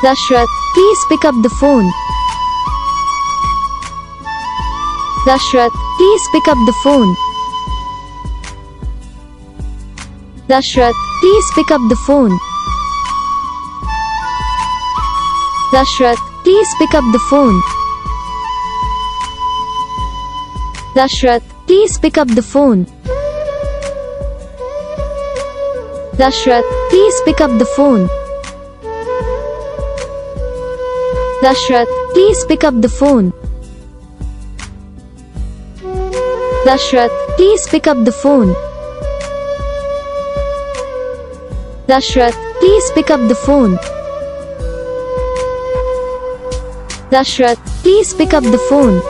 Dashrath, please pick up the phone. Dashrath, please pick up the phone. Dashrath, please pick up the phone. Dashrath, please pick up the phone. Dashrath, please pick up the phone. Dashrath, please pick up the phone. Dashrath, please pick up the phone. Dashrath, please pick up the phone. Dashrath, please pick up the phone. Dashrath, please pick up the phone.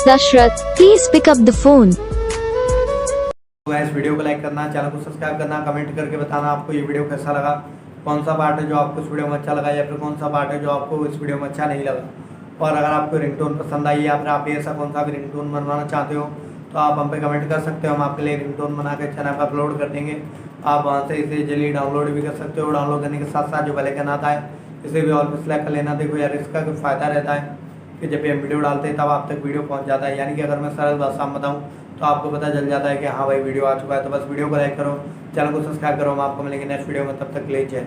Dashrath, please pick up the phone. इस video को like करना, channel को subscribe करना, comment करके बताना आपको ये video कैसा लगा, कौन सा पार्ट है जो आपको इस वीडियो में अच्छा लगा या फिर कौन सा पार्ट है जो आपको इस वीडियो में अच्छा नहीं लगा। और अगर आपको रिंगटोन पसंद आई या फिर आप ऐसा कौन सा भी रिंगटोन बनवाना चाहते हो तो आप हम पे कमेंट कर सकते हो, हम आपके लिए रिंगटोन बना के चैनल पर अपलोड कर देंगे। आप वहाँ से इसे जल्दी डाउनलोड भी कर सकते हो। डाउनलोड करने के साथ साथ जो बेल आइकन आता है इसे भी ऑल पे सेलेक्ट कर लेना। देखो यार, इसका कोई फ़ायदा रहता है कि जब भी हम वीडियो डालते हैं तब आप तक वीडियो पहुँच जाता है। यानी कि अगर मैं सरल भाषा में बताऊँ तो आपको पता चल जाता है कि हाँ भाई वीडियो आ चुका है। तो बस वीडियो को लाइक करो, चैनल को सब्सक्राइब करो। हम आपको मिलेंगे नेक्स्ट वीडियो में, तब तक ले जय।